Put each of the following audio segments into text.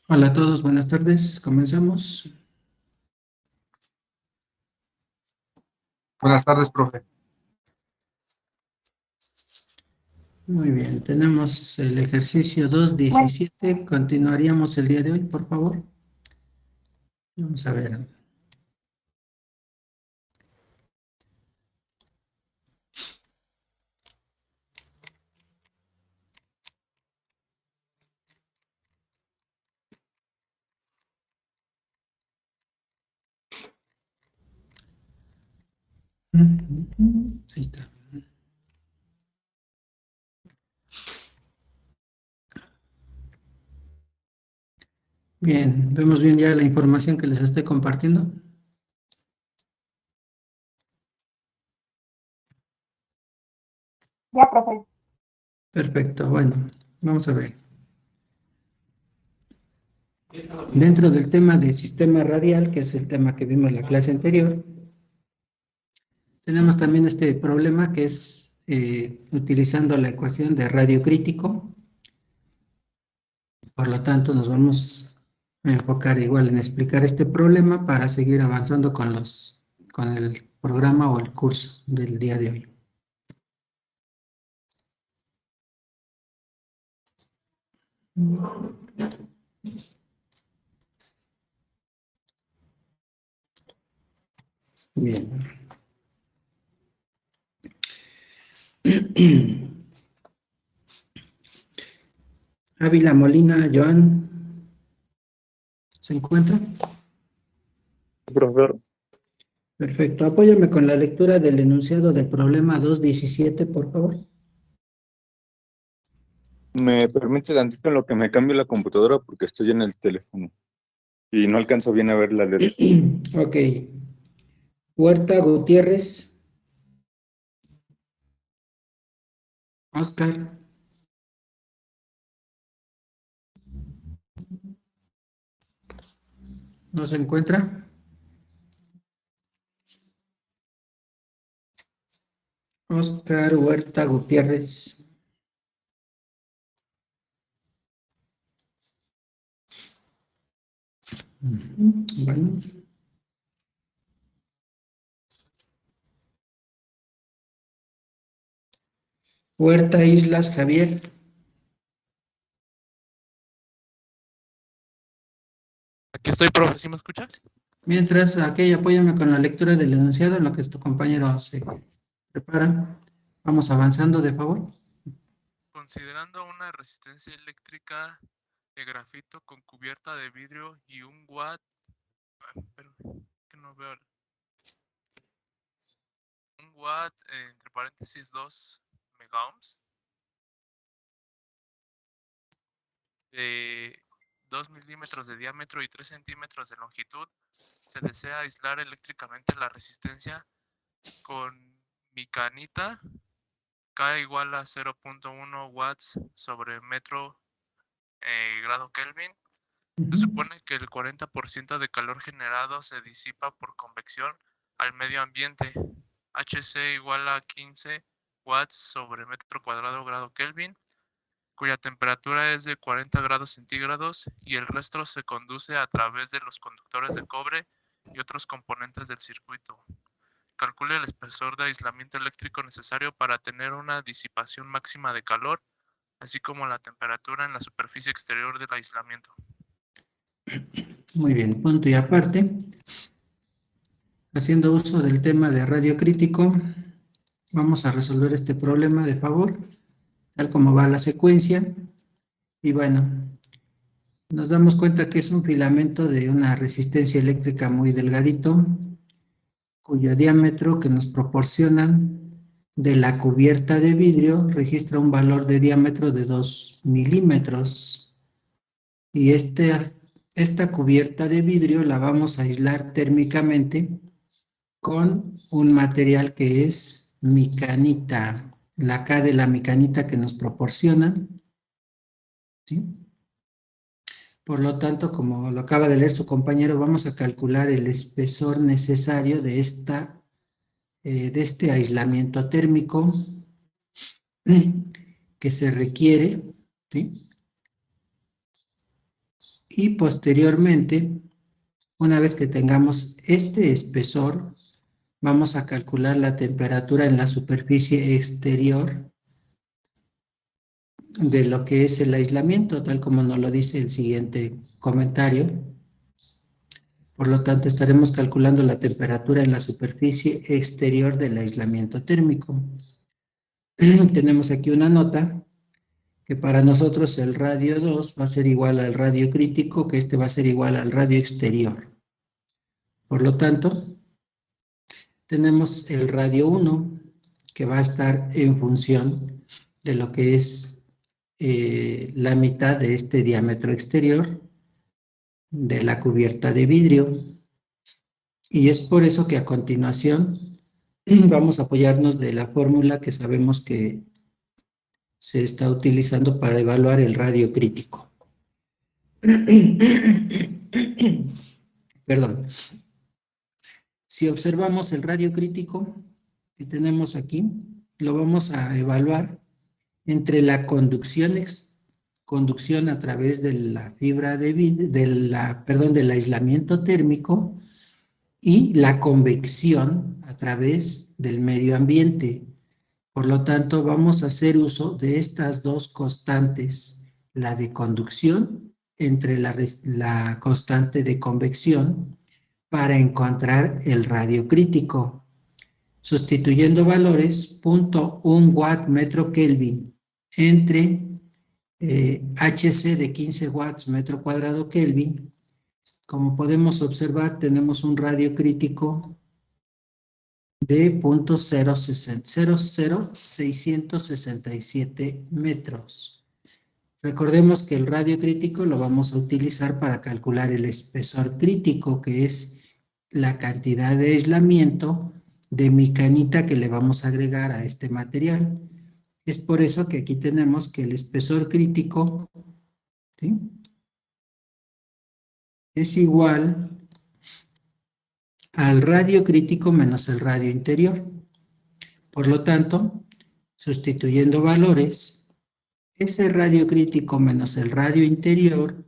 Hola a todos, buenas tardes. Comenzamos. Buenas tardes, profe. Muy bien, tenemos el ejercicio 2.17. Continuaríamos el día de hoy, por favor. Vamos a ver. Ahí está. Bien, vemos bien ya la información que les estoy compartiendo. Ya, profe. Perfecto, bueno, vamos a ver. Dentro del tema del sistema radial, que es el tema que vimos en la clase anterior, tenemos también este problema que es utilizando la ecuación de radio crítico. Por lo tanto, nos vamos a enfocar igual en explicar este problema para seguir avanzando con el programa o el curso del día de hoy. Bien. Ávila Molina, Joan, ¿se encuentra? Profesor, Perfecto. Apóyame con la lectura del enunciado del problema 2.17, por favor. ¿me permite tantito en lo que me cambio la computadora porque estoy en el teléfono y no alcanzo bien a ver la letra? Ok. Huerta Gutiérrez. Oscar. ¿No se encuentra? Oscar Huerta Gutiérrez. Bueno. Huerta Islas Javier. Aquí estoy, profe, ¿sí me escucha? Mientras, aquí apóyame con la lectura del enunciado en lo que tu compañero se prepara. Vamos avanzando, de favor. Considerando una resistencia eléctrica de grafito con cubierta de vidrio y un watt, pero que no veo, un watt entre paréntesis 2 megaohms de 2 milímetros de diámetro y 3 centímetros de longitud, se desea aislar eléctricamente la resistencia con micanita K igual a 0.1 watts sobre metro grado Kelvin. Se supone que el 40% de calor generado se disipa por convección al medio ambiente. HC igual a 15 watts sobre metro cuadrado grado Kelvin, cuya temperatura es de 40 grados centígrados y el resto se conduce a través de los conductores de cobre y otros componentes del circuito. Calcule el espesor de aislamiento eléctrico necesario para tener una disipación máxima de calor, así como la temperatura en la superficie exterior del aislamiento. Muy bien, punto y aparte. Haciendo uso del tema de radio crítico, vamos a resolver este problema de favor, tal como va la secuencia. Y bueno, nos damos cuenta que es un filamento de una resistencia eléctrica muy delgadito, cuyo diámetro que nos proporcionan de la cubierta de vidrio registra un valor de diámetro de 2 milímetros. Y esta cubierta de vidrio la vamos a aislar térmicamente con un material que es micanita, la K de la micanita que nos proporcionan, ¿sí? Por lo tanto, como lo acaba de leer su compañero, vamos a calcular el espesor necesario de este aislamiento térmico que se requiere, ¿sí? y posteriormente, una vez que tengamos este espesor, vamos a calcular la temperatura en la superficie exterior de lo que es el aislamiento, tal como nos lo dice el siguiente comentario. Por lo tanto, estaremos calculando la temperatura en la superficie exterior del aislamiento térmico. Tenemos aquí una nota que para nosotros el radio 2 va a ser igual al radio crítico, que este va a ser igual al radio exterior. Por lo tanto, tenemos el radio 1, que va a estar en función de lo que es la mitad de este diámetro exterior de la cubierta de vidrio. Y es por eso que a continuación vamos a apoyarnos de la fórmula que sabemos que se está utilizando para evaluar el radio crítico. Perdón. Si observamos el radio crítico que tenemos aquí, lo vamos a evaluar entre la conducción a través de la fibra de del aislamiento térmico y la convección a través del medio ambiente. Por lo tanto, vamos a hacer uso de estas dos constantes, la de conducción entre la constante de convección, para encontrar el radio crítico. Sustituyendo valores, 0.1 watt metro Kelvin entre HC de 15 watts metro cuadrado Kelvin. Como podemos observar, tenemos un radio crítico de 0.00667 metros. Recordemos que el radio crítico lo vamos a utilizar para calcular el espesor crítico, que es la cantidad de aislamiento de micanita que le vamos a agregar a este material. Es por eso que aquí tenemos que el espesor crítico, ¿sí?, es igual al radio crítico menos el radio interior. Por lo tanto, sustituyendo valores, ese radio crítico menos el radio interior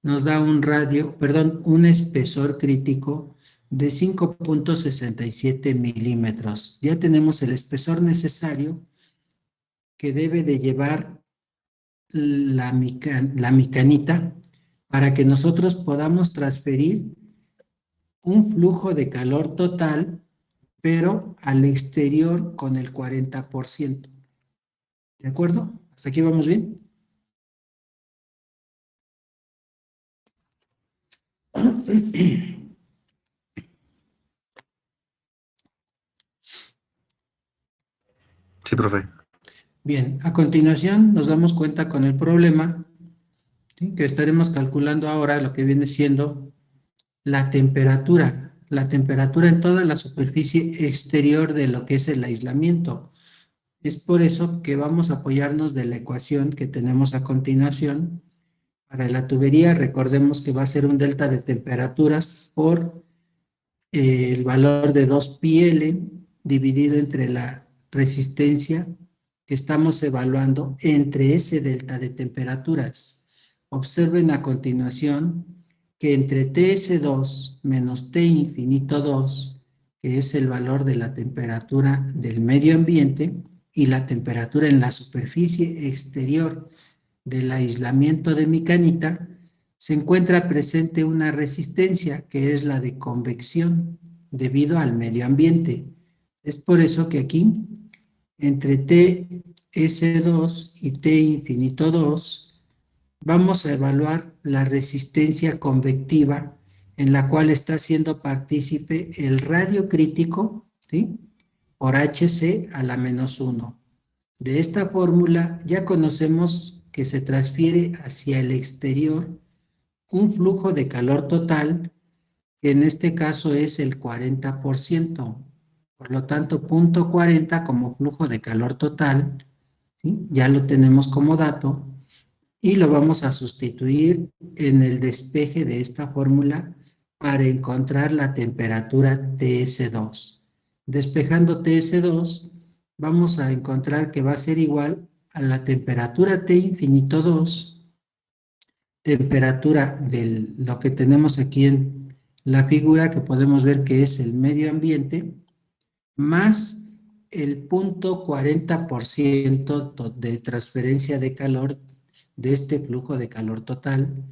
nos da un espesor crítico de 5.67 milímetros. Ya tenemos el espesor necesario que debe de llevar la micanita para que nosotros podamos transferir un flujo de calor total, pero al exterior con el 40%. ¿De acuerdo? ¿Hasta aquí vamos bien? Sí, profe. Bien, a continuación nos damos cuenta con el problema, ¿sí?, que estaremos calculando ahora lo que viene siendo la temperatura en toda la superficie exterior de lo que es el aislamiento. Es por eso que vamos a apoyarnos de la ecuación que tenemos a continuación. Para la tubería, recordemos que va a ser un delta de temperaturas por el valor de 2πL dividido entre la resistencia que estamos evaluando entre ese delta de temperaturas. Observen a continuación que entre TS2 menos T infinito 2, que es el valor de la temperatura del medio ambiente, y la temperatura en la superficie exterior del aislamiento de micanita, se encuentra presente una resistencia que es la de convección debido al medio ambiente. Es por eso que aquí, entre TS2 y T infinito 2, vamos a evaluar la resistencia convectiva en la cual está siendo partícipe el radio crítico, ¿sí?, por HC a la menos 1. De esta fórmula ya conocemos que se transfiere hacia el exterior un flujo de calor total, que en este caso es el 40%. Por lo tanto, 0.40 como flujo de calor total, ¿sí?, ya lo tenemos como dato, y lo vamos a sustituir en el despeje de esta fórmula para encontrar la temperatura TS2. Despejando TS2, vamos a encontrar que va a ser igual a la temperatura T infinito 2 temperatura de lo que tenemos aquí en la figura, que podemos ver que es el medio ambiente, más el 0.40% de transferencia de calor de este flujo de calor total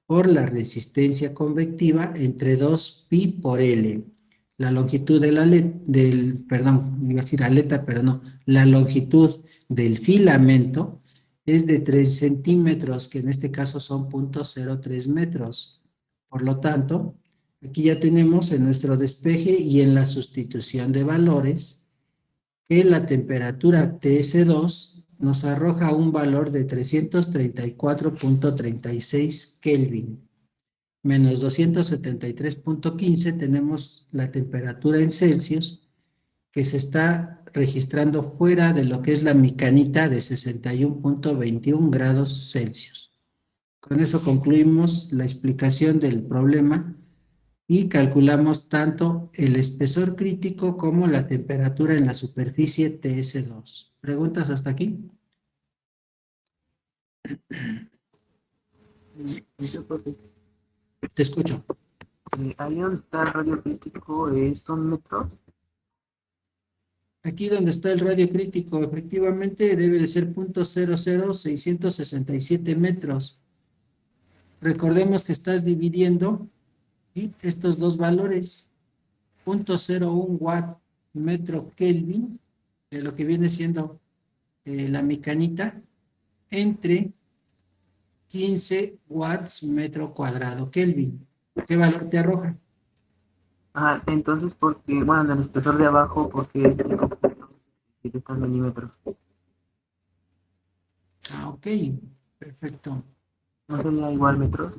por la resistencia convectiva entre 2pi por L. La longitud de la perdón, iba a decir aleta, pero no, la longitud del filamento es de 3 centímetros, que en este caso son 0.03 metros. Por lo tanto, aquí ya tenemos en nuestro despeje y en la sustitución de valores que la temperatura TS2 nos arroja un valor de 334.36 Kelvin. Menos 273.15 tenemos la temperatura en Celsius que se está registrando fuera de lo que es la micanita de 61.21 grados Celsius. Con eso concluimos la explicación del problema y calculamos tanto el espesor crítico como la temperatura en la superficie TS2. ¿Preguntas hasta aquí? Te escucho. Ahí donde está el radio crítico, ¿son metros? Aquí donde está el radio crítico, efectivamente debe de ser 0.00667 metros. Recordemos que estás dividiendo estos dos valores, 0.01 watt metro Kelvin, de lo que viene siendo la mecanita, entre 15 watts metro cuadrado Kelvin. ¿Qué valor te arroja? Ah, entonces, porque, bueno, en el espesor de abajo, porque están milímetros. Ah, ok, perfecto. ¿No sería igual metros?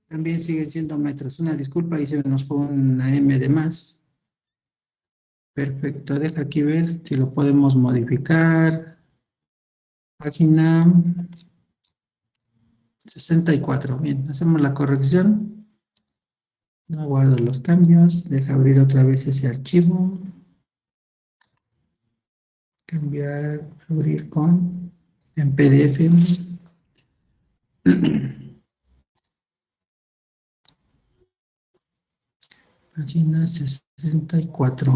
También siguen siendo metros. Una disculpa, ahí se nos fue una M de más. Perfecto, deja aquí ver si lo podemos modificar. Página 64, bien, hacemos la corrección. No guardo los cambios, deja abrir otra vez ese archivo. Cambiar, abrir en PDF. Página 64.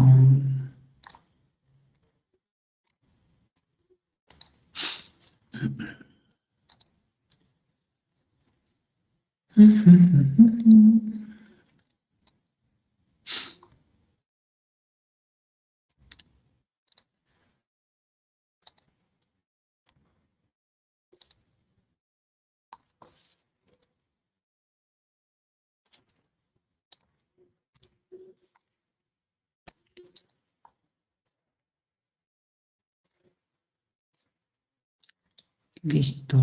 Listo.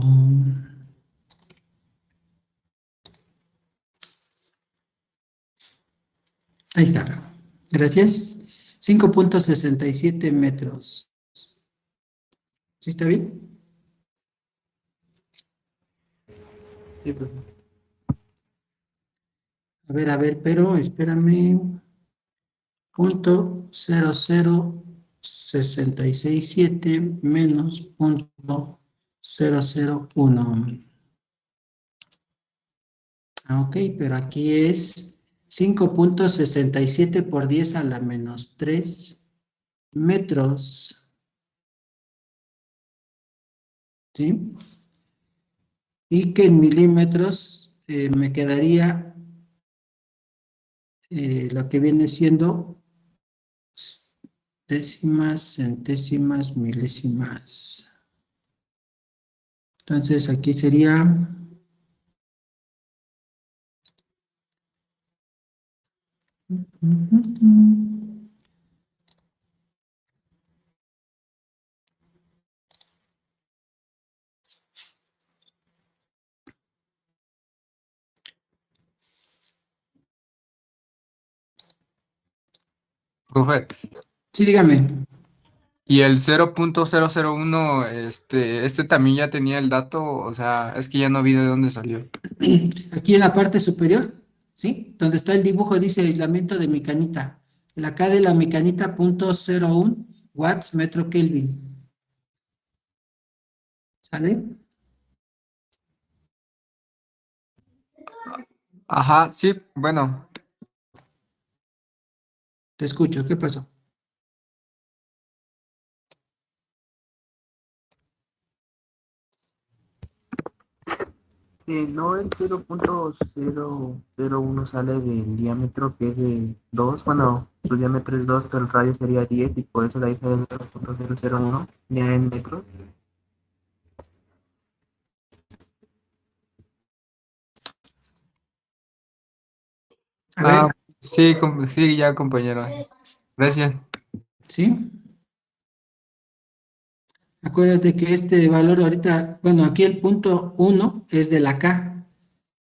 Ahí está. Gracias. 5.67 metros. ¿Sí está bien? Sí, pues. A ver, pero espérame. 0.00667 menos 0.001. Ok, pero aquí es 5.67 por 10 a la menos 3 metros. ¿Sí? Y que en milímetros me quedaría lo que viene siendo décimas, centésimas, milésimas. Entonces aquí sería Profe, sí, dígame. y el 0.001, este también ya tenía el dato, o sea, es que ya no vi de dónde salió. Aquí en la parte superior, ¿sí? Donde está el dibujo dice aislamiento de mecanita. La K de la mecanita, 0.01 watts metro Kelvin. ¿Sale? Ajá, sí, bueno, Te escucho, ¿qué pasó? No, el 0.001 sale del diámetro que es de 2. Bueno, su diámetro es 2, pero el radio sería 10 y por eso la dice el 0.001 ya en metros. A ver, sí, sí, ya compañero. Gracias. ¿sí? Acuérdate que este valor ahorita, bueno, aquí el punto 1 es de la K,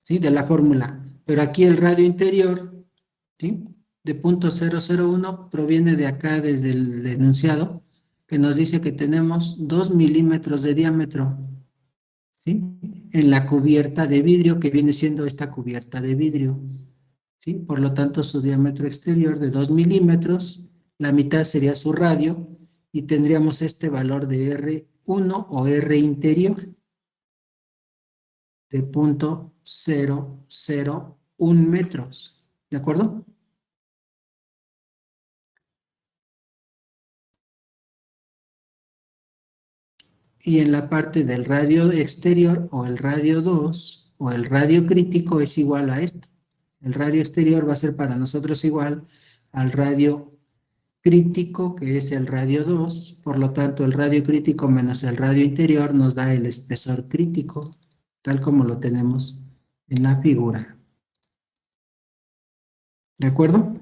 ¿sí? De la fórmula, pero aquí el radio interior, ¿sí? De punto 001 proviene de acá desde el enunciado, que nos dice que tenemos 2 milímetros de diámetro, ¿sí? En la cubierta de vidrio, que viene siendo esta cubierta de vidrio, ¿sí? Por lo tanto, su diámetro exterior de 2 milímetros, la mitad sería su radio, y tendríamos este valor de R1 o R interior de punto 001 metros, ¿de acuerdo? Y en la parte del radio exterior o el radio 2 o el radio crítico es igual a esto. El radio exterior va a ser para nosotros igual al radio crítico, que es el radio 2, por lo tanto el radio crítico menos el radio interior nos da el espesor crítico, tal como lo tenemos en la figura. ¿De acuerdo?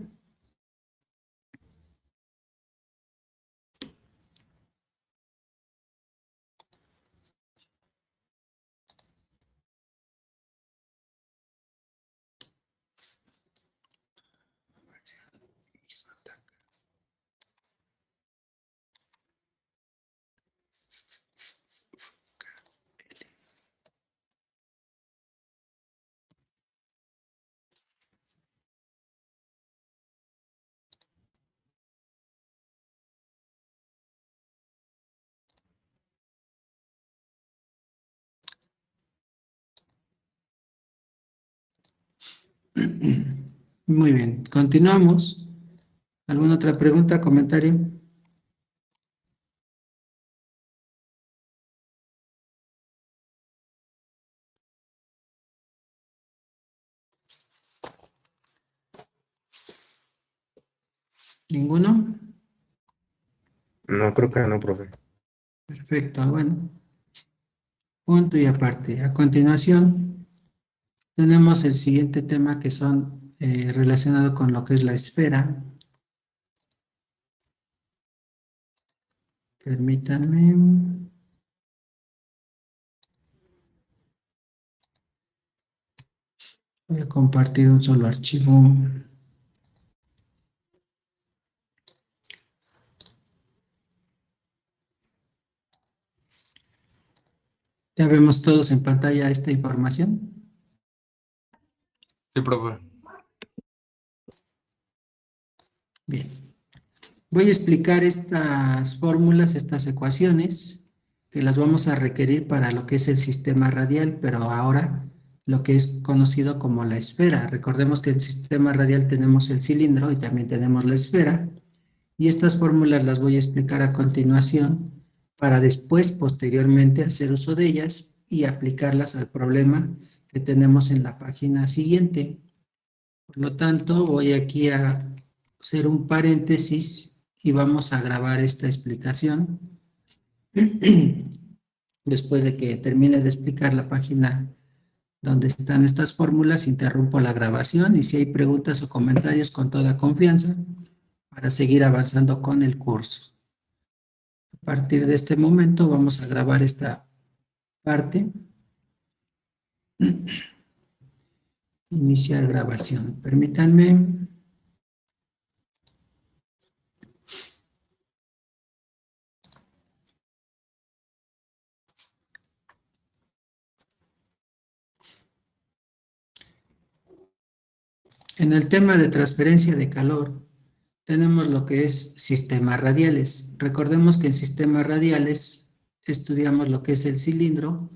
Muy bien, continuamos. ¿Alguna otra pregunta, comentario? ¿Ninguno? No, creo que no, profe. Perfecto, bueno. Punto y aparte. A continuación, tenemos el siguiente tema que son relacionado con lo que es la esfera. Permítanme. Voy a compartir un solo archivo. ¿Ya vemos todos en pantalla esta información? Sí, profe. Bien. Voy a explicar estas fórmulas, estas ecuaciones, que las vamos a requerir para lo que es el sistema radial, pero ahora lo que es conocido como la esfera. Recordemos que en el sistema radial tenemos el cilindro y también tenemos la esfera, y estas fórmulas las voy a explicar a continuación para después, posteriormente, hacer uso de ellas y aplicarlas al problema que tenemos en la página siguiente. Por lo tanto, voy aquí a hacer un paréntesis y vamos a grabar esta explicación. Después de que termine de explicar la página donde están estas fórmulas, interrumpo la grabación y si hay preguntas o comentarios, con toda confianza, para seguir avanzando con el curso. A partir de este momento vamos a grabar esta parte. Iniciar grabación. Permítanme. En el tema de transferencia de calor, tenemos lo que es sistemas radiales. Recordemos que en sistemas radiales estudiamos lo que es el cilindro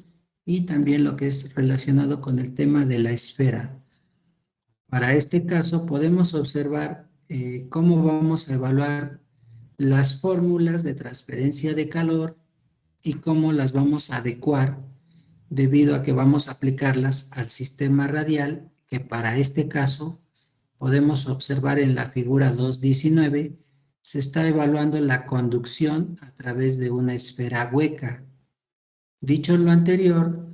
y también lo que es relacionado con el tema de la esfera. Para este caso podemos observar cómo vamos a evaluar las fórmulas de transferencia de calor y cómo las vamos a adecuar debido a que vamos a aplicarlas al sistema radial, que para este caso podemos observar en la figura 2.19, se está evaluando la conducción a través de una esfera hueca. Dicho lo anterior,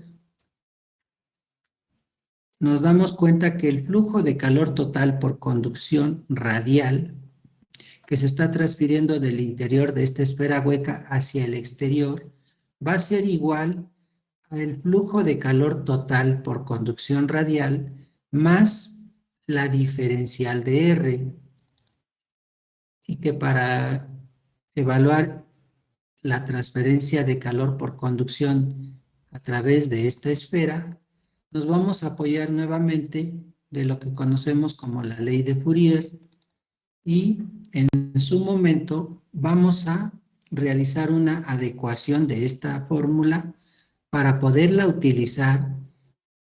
nos damos cuenta que el flujo de calor total por conducción radial, que se está transfiriendo del interior de esta esfera hueca hacia el exterior, va a ser igual al flujo de calor total por conducción radial más la diferencial de R. Y que para evaluar la transferencia de calor por conducción a través de esta esfera, nos vamos a apoyar nuevamente de lo que conocemos como la ley de Fourier y en su momento vamos a realizar una adecuación de esta fórmula para poderla utilizar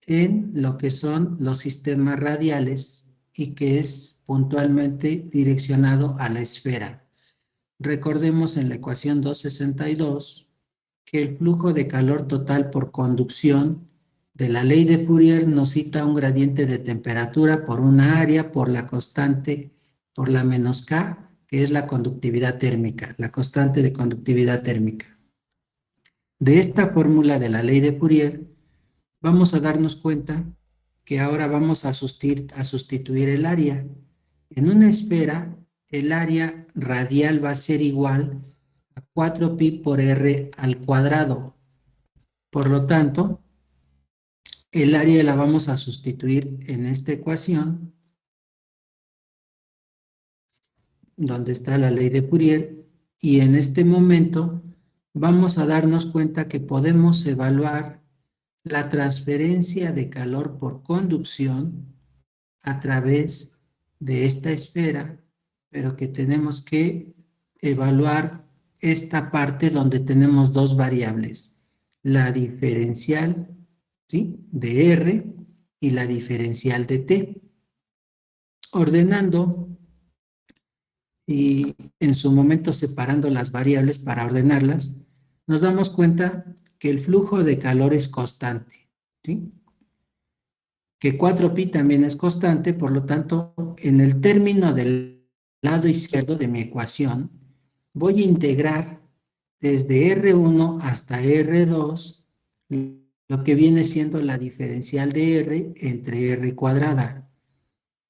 en lo que son los sistemas radiales y que es puntualmente direccionado a la esfera. Recordemos en la ecuación 262 que el flujo de calor total por conducción de la ley de Fourier nos cita un gradiente de temperatura por una área por la constante, por la menos K, que es la conductividad térmica, la constante de conductividad térmica. De esta fórmula de la ley de Fourier, vamos a darnos cuenta que ahora vamos a sustituir el área. En una esfera, el área radial va a ser igual a 4pi por r al cuadrado. Por lo tanto, el área la vamos a sustituir en esta ecuación, donde está la ley de Fourier, y en este momento vamos a darnos cuenta que podemos evaluar la transferencia de calor por conducción a través de esta esfera, pero que tenemos que evaluar esta parte donde tenemos dos variables, la diferencial, ¿sí?, de R y la diferencial de T. Ordenando y en su momento separando las variables para ordenarlas, nos damos cuenta que el flujo de calor es constante, ¿sí?, que 4pi también es constante, por lo tanto, en el término del lado izquierdo de mi ecuación, voy a integrar desde R1 hasta R2 lo que viene siendo la diferencial de R entre R cuadrada.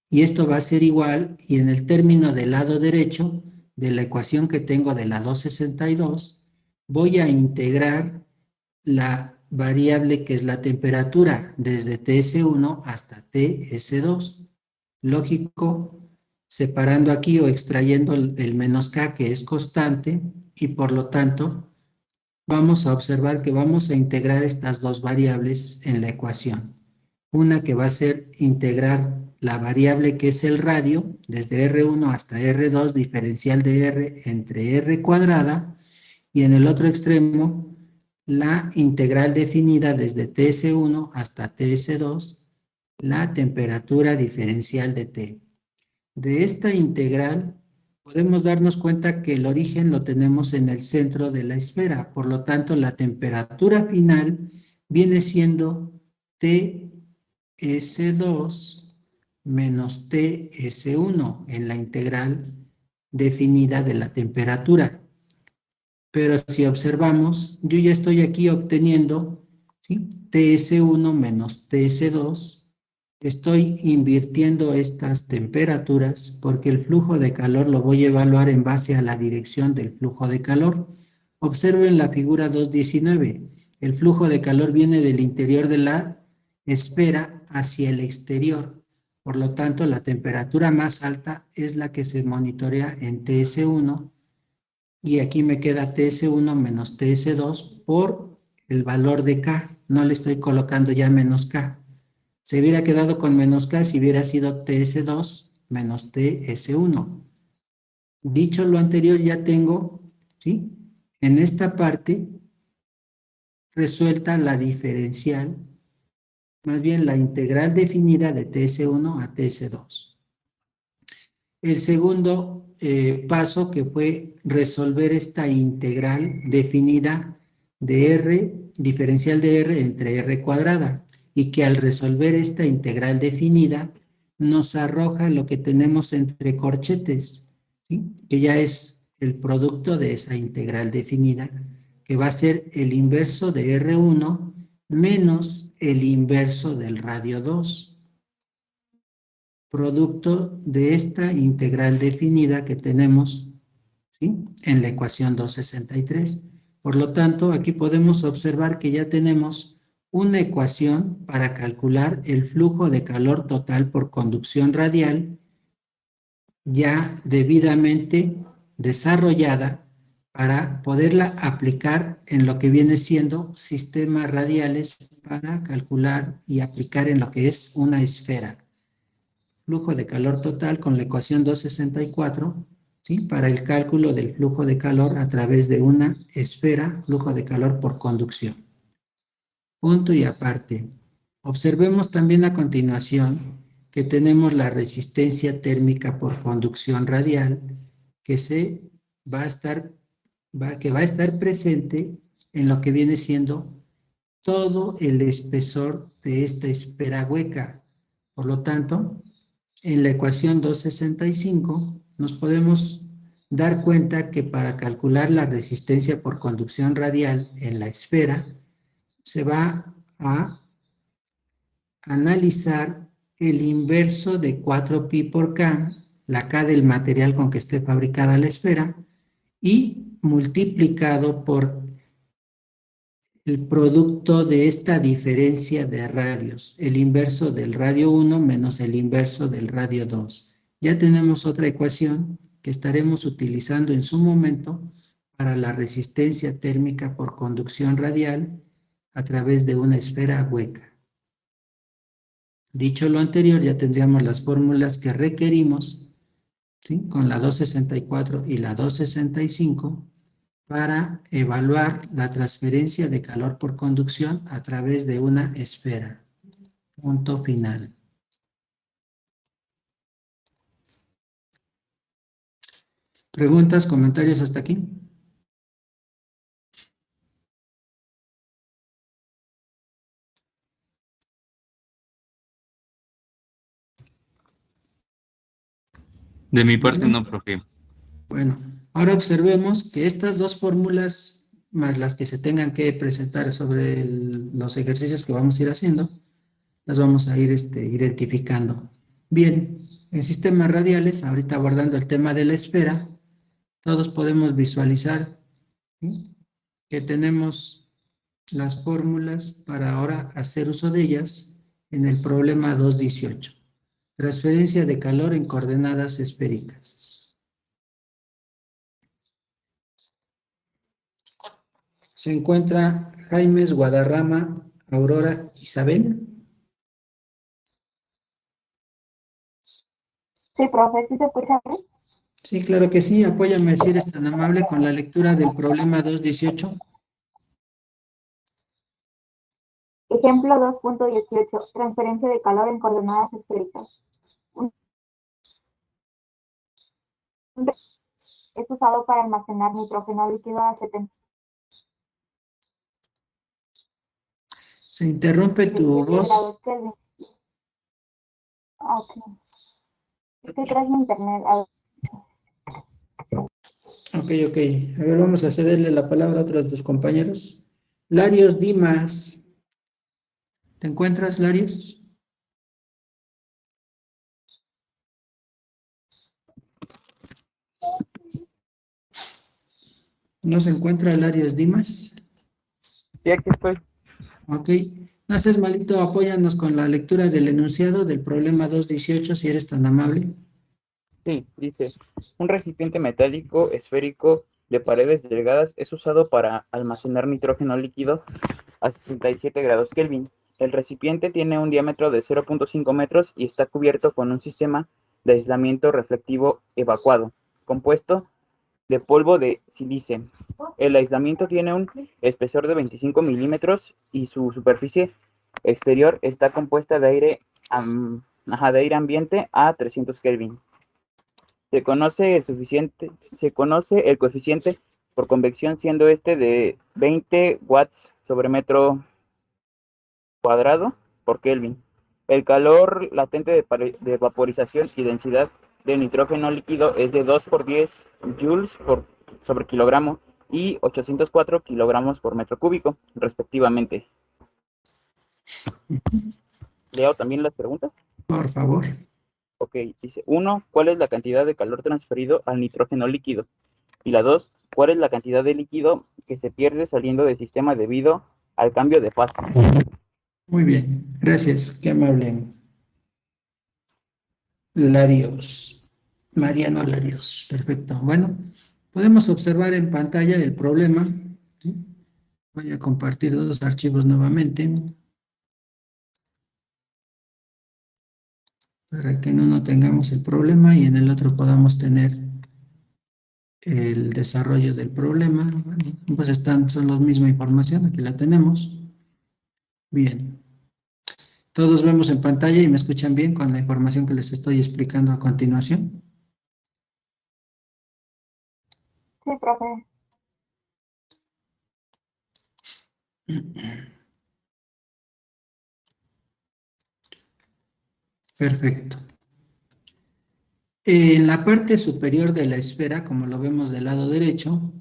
Y esto va a ser igual, y en el término del lado derecho de la ecuación que tengo de la 262, voy a integrar la variable que es la temperatura, desde Ts1 hasta Ts2. Lógico, separando aquí o extrayendo el menos K, que es constante, y por lo tanto vamos a observar que vamos a integrar estas dos variables en la ecuación. Una que va a ser integrar la variable que es el radio, desde R1 hasta R2, diferencial de R entre R cuadrada, y en el otro extremo, la integral definida desde Ts1 hasta Ts2, la temperatura diferencial de T. De esta integral podemos darnos cuenta que el origen lo tenemos en el centro de la esfera, por lo tanto la temperatura final viene siendo Ts2 menos Ts1 en la integral definida de la temperatura. Pero si observamos, yo ya estoy aquí obteniendo, ¿sí?, Ts1 menos Ts2. Estoy invirtiendo estas temperaturas porque el flujo de calor lo voy a evaluar en base a la dirección del flujo de calor. Observen la figura 2.19. El flujo de calor viene del interior de la esfera hacia el exterior. Por lo tanto, la temperatura más alta es la que se monitorea en Ts1. Y aquí me queda Ts1 menos Ts2 por el valor de K. No le estoy colocando ya menos K. Se hubiera quedado con menos K si hubiera sido Ts2 menos Ts1. Dicho lo anterior, ya tengo, ¿sí?, en esta parte resuelta la diferencial más bien la integral definida de TS1 a TS2. El segundo paso, que fue resolver esta integral definida de R, diferencial de R entre R cuadrada, y que al resolver esta integral definida nos arroja lo que tenemos entre corchetes, ¿sí? Que ya es el producto de esa integral definida, que va a ser el inverso de R1 menos el inverso del radio 2. Producto de esta integral definida que tenemos, ¿sí?, en la ecuación 263. Por lo tanto, aquí podemos observar que ya tenemos una ecuación para calcular el flujo de calor total por conducción radial ya debidamente desarrollada para poderla aplicar en lo que viene siendo sistemas radiales para calcular y aplicar en lo que es una esfera. Flujo de calor total con la ecuación 264, ¿sí?, para el cálculo del flujo de calor a través de una esfera, flujo de calor por conducción. Punto y aparte. Observemos también a continuación que tenemos la resistencia térmica por conducción radial que va a estar presente en lo que viene siendo todo el espesor de esta esfera hueca. Por lo tanto, en la ecuación 265 nos podemos dar cuenta que para calcular la resistencia por conducción radial en la esfera se va a analizar el inverso de 4pi por K, la K del material con que esté fabricada la esfera, y multiplicado por el producto de esta diferencia de radios, el inverso del radio 1 menos el inverso del radio 2. Ya tenemos otra ecuación que estaremos utilizando en su momento para la resistencia térmica por conducción radial a través de una esfera hueca. Dicho lo anterior, ya tendríamos las fórmulas que requerimos, ¿sí?, con la 264 y la 265 para evaluar la transferencia de calor por conducción a través de una esfera. Punto final. ¿Preguntas, comentarios hasta aquí? De mi parte no, profe. Bueno, ahora observemos que estas dos fórmulas, más las que se tengan que presentar sobre los ejercicios que vamos a ir haciendo, las vamos a ir identificando. Bien, en sistemas radiales, ahorita abordando el tema de la esfera, todos podemos visualizar, ¿sí?, que tenemos las fórmulas para ahora hacer uso de ellas en el problema 218. Transferencia de calor en coordenadas esféricas. Se encuentra Jaimes, Guadarrama, Aurora, Isabel. Sí, profe, ¿sí se escucha bien? Sí, claro que sí. Apóyame si eres tan amable con la lectura del problema 218. Ejemplo 2.18. Transferencia de calor en coordenadas esféricas. Es usado para almacenar nitrógeno líquido a 70. Se interrumpe tu voz. grados Kelvin. Ok. Es que traes mi internet. A ver. Ok. A ver, vamos a cederle la palabra a otro de tus compañeros. Larios Dimas. ¿Te encuentras, Larios? ¿No se encuentra Larios Dimas? Sí, aquí estoy. Ok. No seas malito, apóyanos con la lectura del enunciado del problema 218, si eres tan amable. Sí, dice, un recipiente metálico esférico de paredes delgadas es usado para almacenar nitrógeno líquido a 67 grados Kelvin. El recipiente tiene un diámetro de 0.5 metros y está cubierto con un sistema de aislamiento reflectivo evacuado, compuesto de polvo de sílice. El aislamiento tiene un espesor de 25 milímetros y su superficie exterior está compuesta de aire, de aire ambiente a 300 Kelvin. Se conoce el coeficiente por convección, siendo este de 20 watts sobre metro cuadrado por Kelvin. El calor latente de vaporización y densidad de nitrógeno líquido es de 2 por 10 joules sobre kilogramo y 804 kilogramos por metro cúbico, respectivamente. ¿Leo también las preguntas? Por favor. Ok, dice 1, ¿cuál es la cantidad de calor transferido al nitrógeno líquido? Y la 2, ¿cuál es la cantidad de líquido que se pierde saliendo del sistema debido al cambio de fase? Muy bien, gracias, qué amable. Larios, Mariano Larios, perfecto. Bueno, podemos observar en pantalla el problema, ¿sí? Voy a compartir dos archivos nuevamente para que en uno tengamos el problema y en el otro podamos tener el desarrollo del problema. Bueno, pues son la misma información, aquí la tenemos. Bien. Todos vemos en pantalla y me escuchan bien con la información que les estoy explicando a continuación. Sí, profe. Perfecto. En la parte superior de la esfera, como lo vemos del lado derecho,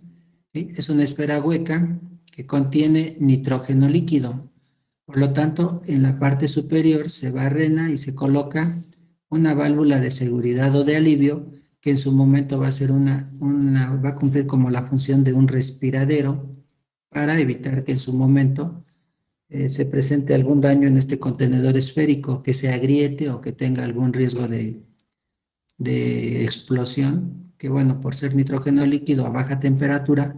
¿sí? Es una esfera hueca que contiene nitrógeno líquido. Por lo tanto, en la parte superior se barrena y se coloca una válvula de seguridad o de alivio que en su momento va a ser va a cumplir como la función de un respiradero para evitar que en su momento se presente algún daño en este contenedor esférico, que se agriete o que tenga algún riesgo de explosión, que bueno, por ser nitrógeno líquido a baja temperatura,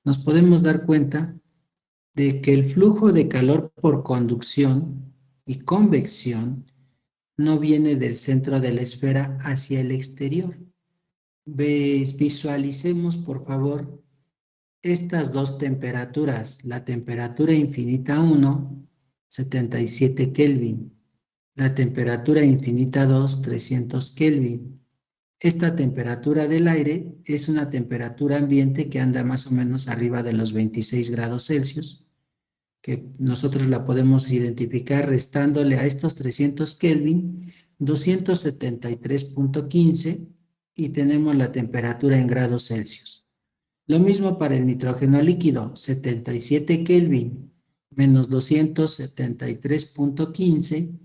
nos podemos dar cuenta de que el flujo de calor por conducción y convección no viene del centro de la esfera hacia el exterior. Visualicemos, por favor, estas dos temperaturas, la temperatura infinita 1, 77 Kelvin, la temperatura infinita 2, 300 Kelvin. Esta temperatura del aire es una temperatura ambiente que anda más o menos arriba de los 26 grados Celsius, que nosotros la podemos identificar restándole a estos 300 Kelvin 273.15 y tenemos la temperatura en grados Celsius. Lo mismo para el nitrógeno líquido, 77 Kelvin menos 273.15,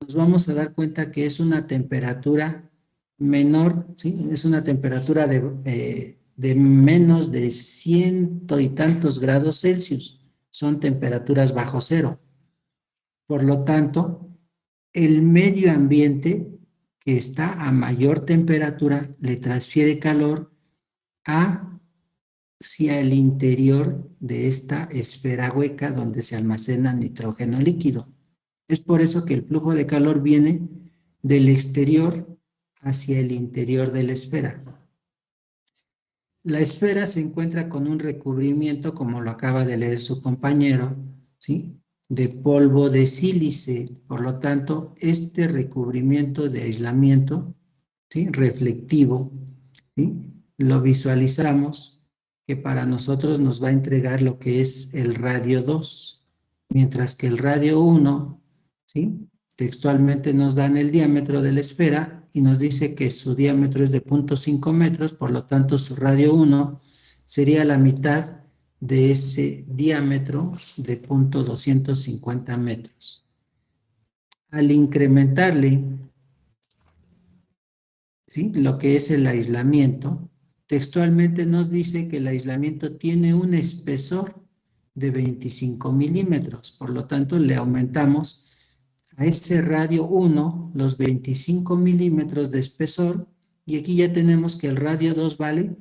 nos vamos a dar cuenta que es una temperatura menor, ¿sí? Es una temperatura de menos de 100 y tantos grados Celsius. Son temperaturas bajo cero. Por lo tanto, el medio ambiente que está a mayor temperatura le transfiere calor hacia el interior de esta esfera hueca donde se almacena nitrógeno líquido. Es por eso que el flujo de calor viene del exterior hacia el interior de la esfera. La esfera se encuentra con un recubrimiento, como lo acaba de leer su compañero, ¿sí? De polvo de sílice. Por lo tanto, este recubrimiento de aislamiento, ¿sí? Reflectivo, ¿sí? Lo visualizamos que para nosotros nos va a entregar lo que es el radio 2, mientras que el radio 1, ¿sí? Textualmente nos dan el diámetro de la esfera y nos dice que su diámetro es de 0.5 metros, por lo tanto su radio 1 sería la mitad de ese diámetro de 0.250 metros. Al incrementarle, ¿sí? Lo que es el aislamiento, textualmente nos dice que el aislamiento tiene un espesor de 25 milímetros, por lo tanto le aumentamos a ese radio 1 los 25 milímetros de espesor y aquí ya tenemos que el radio 2 vale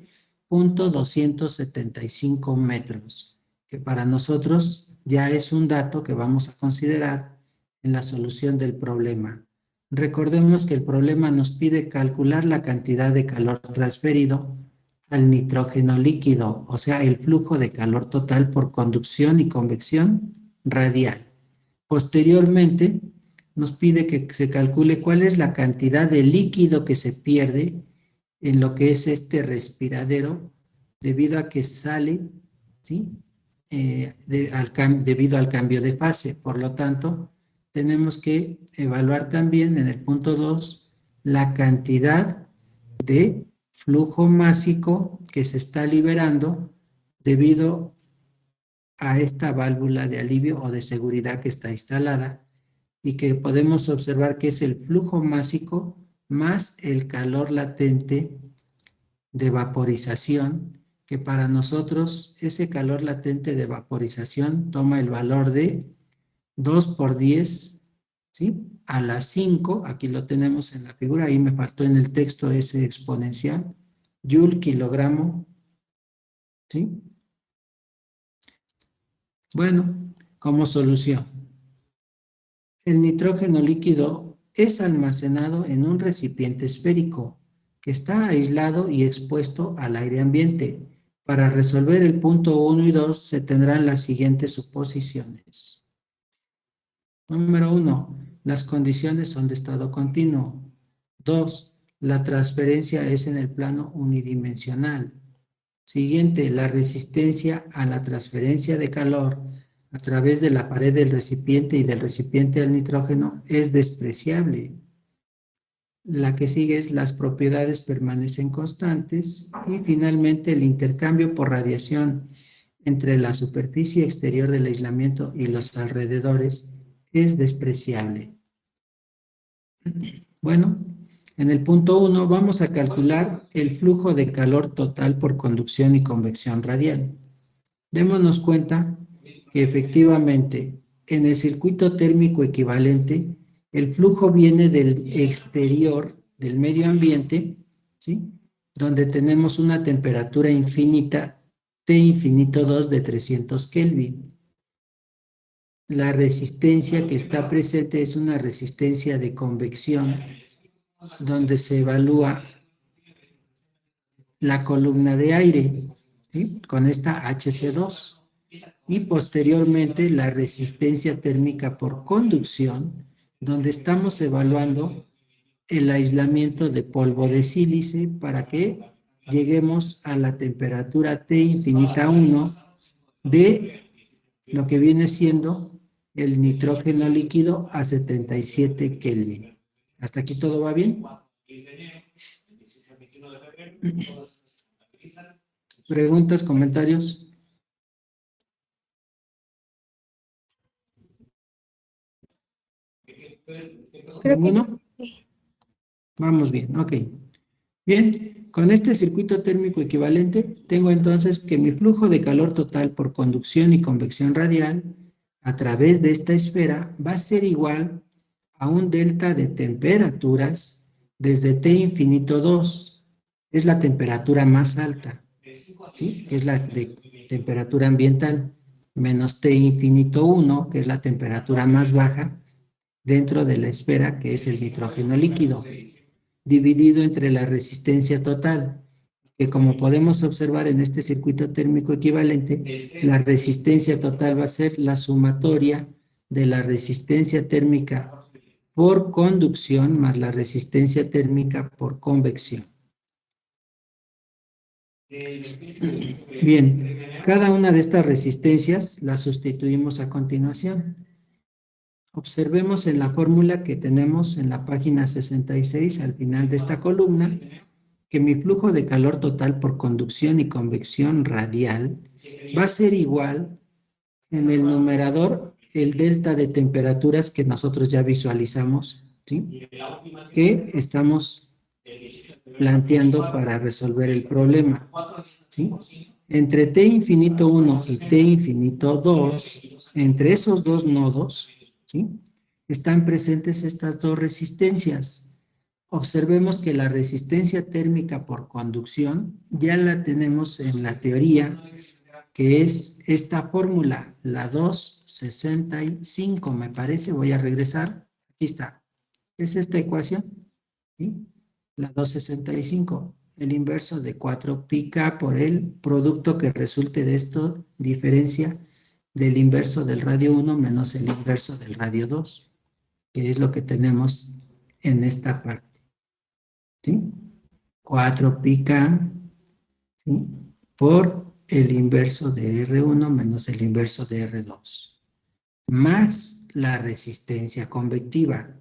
0.275 metros, que para nosotros ya es un dato que vamos a considerar en la solución del problema. Recordemos que el problema nos pide calcular la cantidad de calor transferido al nitrógeno líquido, o sea, el flujo de calor total por conducción y convección radial. Posteriormente, nos pide que se calcule cuál es la cantidad de líquido que se pierde en lo que es este respiradero debido a que sale, ¿sí? Debido al cambio de fase. Por lo tanto, tenemos que evaluar también en el punto 2 la cantidad de flujo másico que se está liberando debido a esta válvula de alivio o de seguridad que está instalada y que podemos observar que es el flujo másico más el calor latente de vaporización, que para nosotros ese calor latente de vaporización toma el valor de 2 por 10, ¿sí? A la 5, aquí lo tenemos en la figura, ahí me faltó en el texto ese exponencial, Joule kilogramo, ¿sí? Bueno, como solución, el nitrógeno líquido es almacenado en un recipiente esférico que está aislado y expuesto al aire ambiente. Para resolver el punto 1 y 2 se tendrán las siguientes suposiciones. Número 1, las condiciones son de estado continuo. 2, la transferencia es en el plano unidimensional. Siguiente, la resistencia a la transferencia de calor a través de la pared del recipiente y del recipiente al nitrógeno es despreciable. La que sigue es las propiedades permanecen constantes y finalmente el intercambio por radiación entre la superficie exterior del aislamiento y los alrededores es despreciable. Bueno, en el punto 1 vamos a calcular el flujo de calor total por conducción y convección radial. Démonos cuenta que efectivamente en el circuito térmico equivalente el flujo viene del exterior del medio ambiente, ¿sí? Donde tenemos una temperatura infinita, T infinito 2 de 300 Kelvin. La resistencia que está presente es una resistencia de convección, donde se evalúa la columna de aire, ¿sí? Con esta HC2. Y posteriormente la resistencia térmica por conducción, donde estamos evaluando el aislamiento de polvo de sílice para que lleguemos a la temperatura T infinita 1 de lo que viene siendo el nitrógeno líquido a 77 Kelvin. ¿Hasta aquí todo va bien? ¿Preguntas, comentarios? ¿Ninguno? Vamos bien, ok. Bien, con este circuito térmico equivalente, tengo entonces que mi flujo de calor total por conducción y convección radial a través de esta esfera va a ser igual a un delta de temperaturas desde T infinito 2, es la temperatura más alta, ¿sí? Que es la de temperatura ambiental, menos T infinito 1, que es la temperatura más baja dentro de la esfera, que es el nitrógeno líquido, dividido entre la resistencia total, que como podemos observar en este circuito térmico equivalente, la resistencia total va a ser la sumatoria de la resistencia térmica por conducción más la resistencia térmica por convección. Bien, cada una de estas resistencias las sustituimos a continuación. Observemos en la fórmula que tenemos en la página 66 al final de esta columna que mi flujo de calor total por conducción y convección radial va a ser igual en el numerador el delta de temperaturas que nosotros ya visualizamos, ¿sí? Que estamos planteando para resolver el problema, ¿sí? Entre T infinito 1 y T infinito 2, entre esos dos nodos, ¿sí? Están presentes estas dos resistencias. Observemos que la resistencia térmica por conducción ya la tenemos en la teoría, que es esta fórmula, la 265, me parece, voy a regresar, aquí está, es esta ecuación, ¿sí? La 265, el inverso de 4πk por el producto que resulte de esto, diferencia del inverso del radio 1 menos el inverso del radio 2, que es lo que tenemos en esta parte, ¿sí? 4 pica, ¿sí?, por el inverso de R1 menos el inverso de R2, más la resistencia convectiva.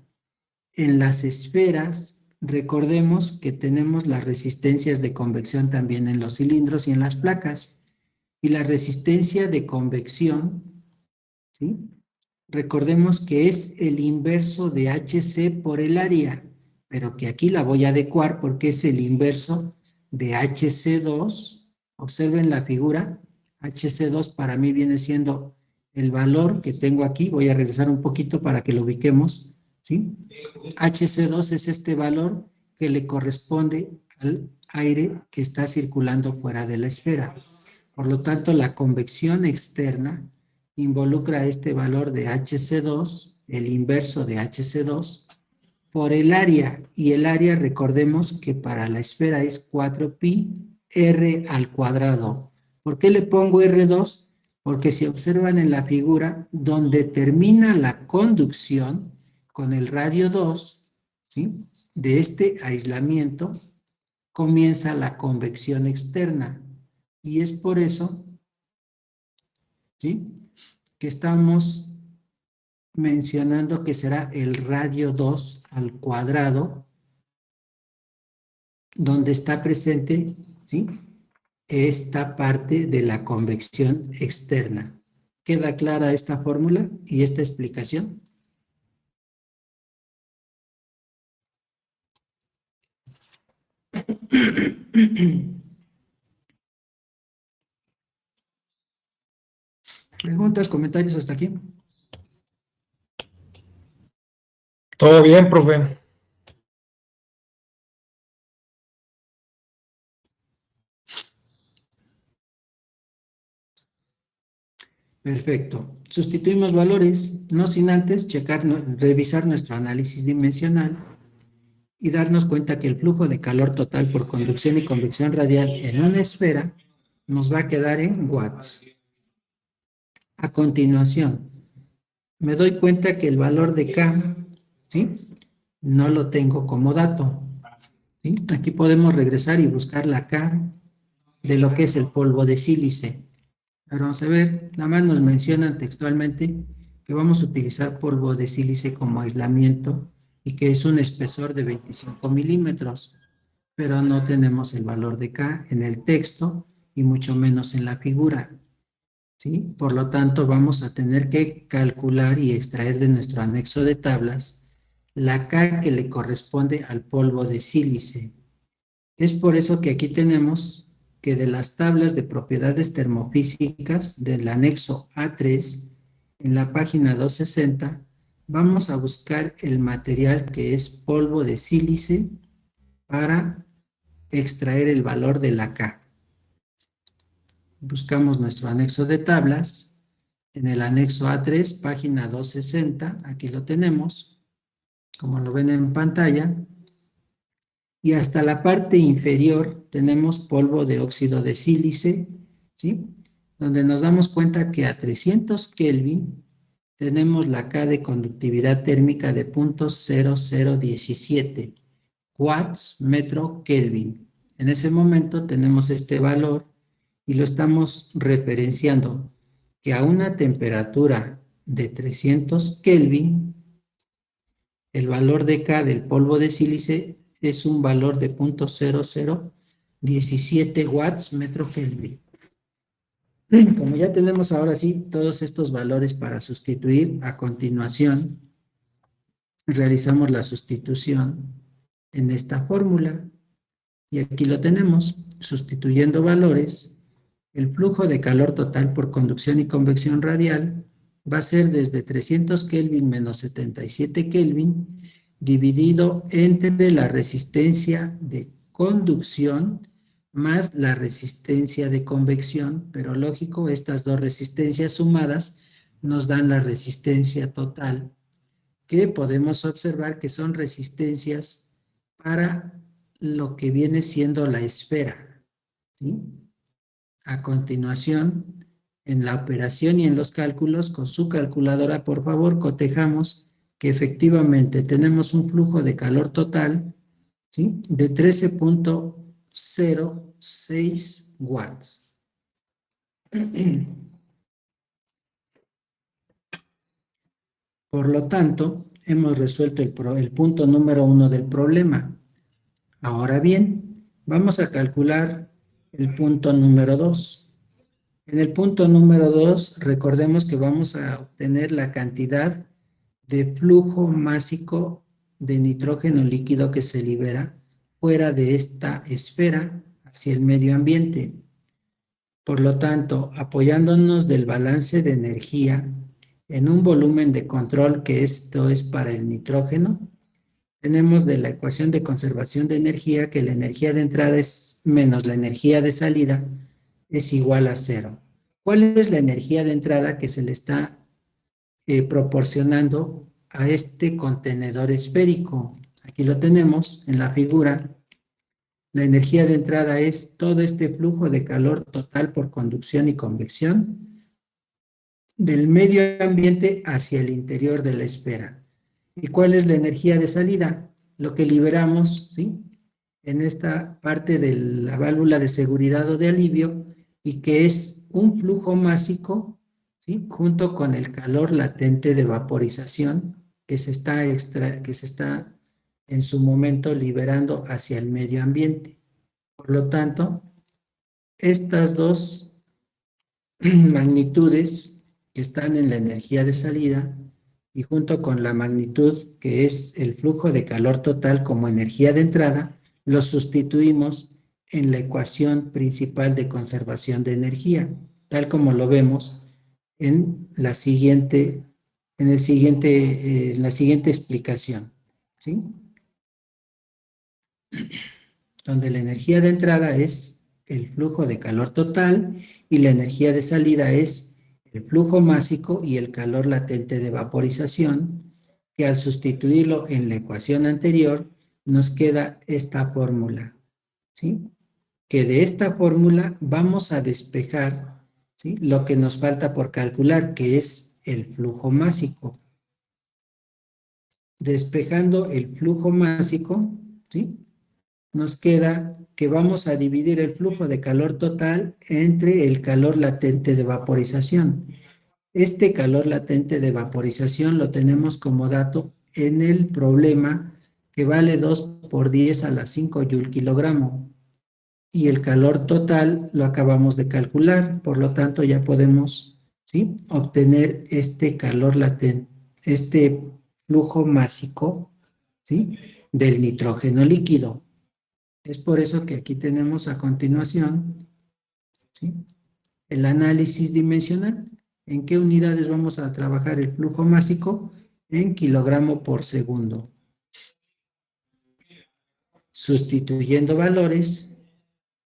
En las esferas, recordemos que tenemos las resistencias de convección también en los cilindros y en las placas. Y la resistencia de convección, ¿sí?, recordemos que es el inverso de HC por el área, pero que aquí la voy a adecuar porque es el inverso de HC2. Observen la figura, HC2 para mí viene siendo el valor que tengo aquí. Voy a regresar un poquito para que lo ubiquemos, ¿sí? HC2 es este valor que le corresponde al aire que está circulando fuera de la esfera. Por lo tanto, la convección externa involucra este valor de HC2, el inverso de HC2, por el área. Y el área, recordemos que para la esfera es 4pi R al cuadrado. ¿Por qué le pongo R2? Porque si observan en la figura, donde termina la conducción con el radio 2, ¿sí?, de este aislamiento, comienza la convección externa. Y es por eso, ¿sí?, que estamos mencionando que será el radio 2 al cuadrado, donde está presente, ¿sí?, esta parte de la convección externa. ¿Queda clara esta fórmula y esta explicación? ¿Preguntas, comentarios hasta aquí? Todo bien, profe. Perfecto. Sustituimos valores, no sin antes revisar nuestro análisis dimensional y darnos cuenta que el flujo de calor total por conducción y convección radial en una esfera nos va a quedar en watts. A continuación, me doy cuenta que el valor de K, ¿sí?, no lo tengo como dato, ¿sí? Aquí podemos regresar y buscar la K de lo que es el polvo de sílice. Pero vamos a ver, nada más nos mencionan textualmente que vamos a utilizar polvo de sílice como aislamiento y que es un espesor de 25 milímetros, pero no tenemos el valor de K en el texto y mucho menos en la figura, ¿sí? Por lo tanto, vamos a tener que calcular y extraer de nuestro anexo de tablas la K que le corresponde al polvo de sílice. Es por eso que aquí tenemos que de las tablas de propiedades termofísicas del anexo A3, en la página 260, vamos a buscar el material que es polvo de sílice para extraer el valor de la K. Buscamos nuestro anexo de tablas. En el anexo A3, página 260, aquí lo tenemos, como lo ven en pantalla. Y hasta la parte inferior tenemos polvo de óxido de sílice, ¿sí?, donde nos damos cuenta que a 300 Kelvin tenemos la K de conductividad térmica de 0.0017 watts metro Kelvin. En ese momento tenemos este valor y lo estamos referenciando que a una temperatura de 300 Kelvin, el valor de K del polvo de sílice es un valor de 0.0017 watts metro Kelvin. Como ya tenemos ahora sí todos estos valores para sustituir, a continuación realizamos la sustitución en esta fórmula. Y aquí lo tenemos, sustituyendo valores, el flujo de calor total por conducción y convección radial va a ser desde 300 Kelvin menos 77 Kelvin dividido entre la resistencia de conducción más la resistencia de convección, pero lógico, estas dos resistencias sumadas nos dan la resistencia total, que podemos observar que son resistencias para lo que viene siendo la esfera, ¿sí? A continuación, en la operación y en los cálculos, con su calculadora, por favor, cotejamos que efectivamente tenemos un flujo de calor total, ¿sí?, de 13.06 watts. Por lo tanto, hemos resuelto el punto número 1 del problema. Ahora bien, vamos a calcular el punto número 2. En el punto número 2, recordemos que vamos a obtener la cantidad de flujo másico de nitrógeno líquido que se libera fuera de esta esfera hacia el medio ambiente. Por lo tanto, apoyándonos del balance de energía en un volumen de control, que esto es para el nitrógeno, tenemos de la ecuación de conservación de energía que la energía de entrada es menos la energía de salida es igual a 0. ¿Cuál es la energía de entrada que se le está proporcionando a este contenedor esférico? Aquí lo tenemos en la figura. La energía de entrada es todo este flujo de calor total por conducción y convección del medio ambiente hacia el interior de la esfera. ¿Y cuál es la energía de salida? Lo que liberamos, ¿sí?, en esta parte de la válvula de seguridad o de alivio, y que es un flujo másico, ¿sí?, junto con el calor latente de vaporización que se está en su momento liberando hacia el medio ambiente. Por lo tanto, estas dos magnitudes que están en la energía de salida y junto con la magnitud que es el flujo de calor total como energía de entrada, lo sustituimos en la ecuación principal de conservación de energía, tal como lo vemos en la siguiente explicación, ¿sí?, donde la energía de entrada es el flujo de calor total y la energía de salida es el flujo másico y el calor latente de vaporización, que al sustituirlo en la ecuación anterior nos queda esta fórmula, ¿sí?, que de esta fórmula vamos a despejar, ¿sí?, lo que nos falta por calcular, que es el flujo másico. Despejando el flujo másico, ¿sí?, nos queda que vamos a dividir el flujo de calor total entre el calor latente de vaporización. Este calor latente de vaporización lo tenemos como dato en el problema, que vale 2 por 10 a la 5 Joule kilogramo. Y el calor total lo acabamos de calcular, por lo tanto ya podemos, ¿sí?, obtener este calor latente, este flujo másico, ¿sí?, del nitrógeno líquido. Es por eso que aquí tenemos a continuación, ¿sí?, el análisis dimensional. ¿En qué unidades vamos a trabajar el flujo másico? En kilogramo por segundo. Sustituyendo valores,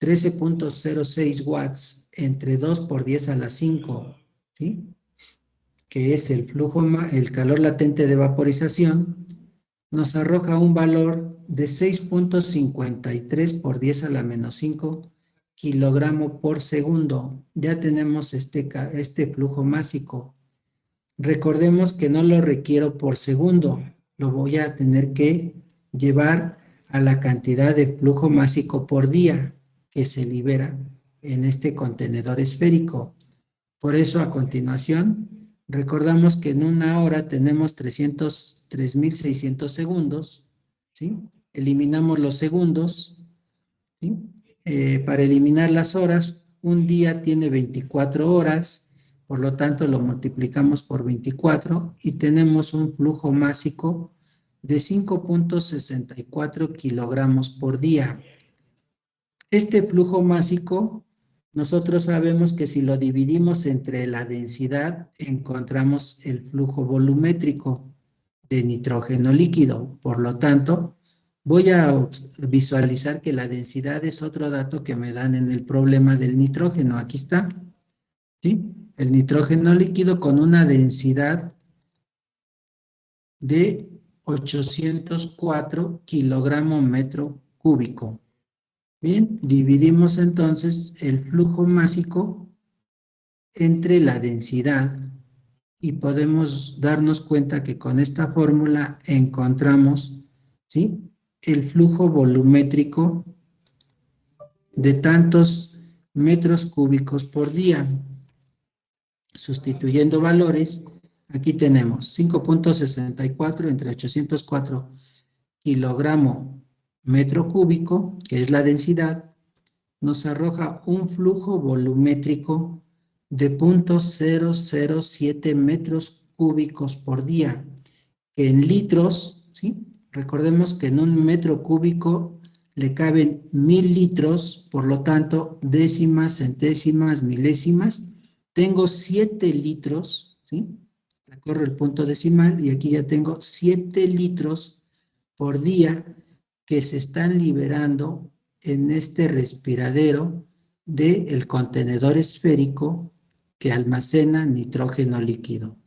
13.06 watts entre 2 por 10 a la 5, ¿sí?, que es el calor latente de vaporización, nos arroja un valor de 6.53 por 10 a la menos 5 kilogramo por segundo. Ya tenemos este flujo másico. Recordemos que no lo requiero por segundo, lo voy a tener que llevar a la cantidad de flujo másico por día que se libera en este contenedor esférico. Por eso, a continuación, recordamos que en una hora tenemos 3.600 segundos, ¿sí? Eliminamos los segundos, ¿sí? Para eliminar las horas, un día tiene 24 horas, por lo tanto lo multiplicamos por 24 y tenemos un flujo másico de 5.64 kilogramos por día. Este flujo másico, nosotros sabemos que si lo dividimos entre la densidad, encontramos el flujo volumétrico de nitrógeno líquido. Por lo tanto, voy a visualizar que la densidad es otro dato que me dan en el problema del nitrógeno. Aquí está, ¿sí?, el nitrógeno líquido con una densidad de 804 kilogramos metro cúbico. Bien, dividimos entonces el flujo másico entre la densidad, y podemos darnos cuenta que con esta fórmula encontramos, ¿sí?, el flujo volumétrico de tantos metros cúbicos por día. Sustituyendo valores, aquí tenemos 5.64 entre 804 kilogramo metro cúbico, que es la densidad, nos arroja un flujo volumétrico de 0.007 metros cúbicos por día, que en litros, ¿sí? Recordemos que en un metro cúbico le caben 1000 litros, por lo tanto, décimas, centésimas, milésimas. Tengo 7 litros, ¿sí? Recorro el punto decimal y aquí ya tengo 7 litros por día que se están liberando en este respiradero del contenedor esférico que almacena nitrógeno líquido.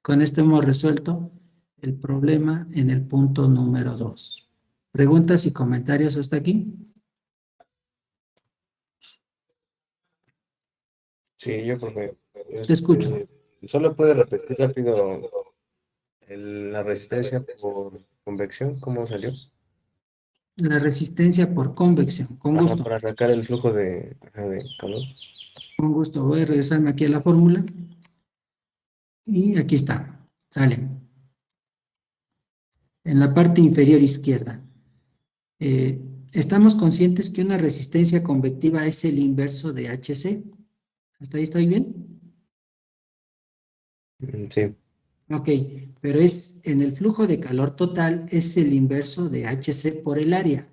Con esto hemos resuelto el problema en el punto número 2. ¿Preguntas y comentarios hasta aquí? Sí, yo, profe. Te escucho. ¿Solo puede repetir rápido la resistencia por convección? ¿Cómo salió? La resistencia por convección, con gusto. Para sacar el flujo de calor. Con gusto, voy a regresarme aquí a la fórmula. Y aquí está, sale. En la parte inferior izquierda. Estamos conscientes que una resistencia convectiva es el inverso de HC. ¿Hasta ahí estoy bien? Sí. Ok, pero es en el flujo de calor total es el inverso de HC por el área.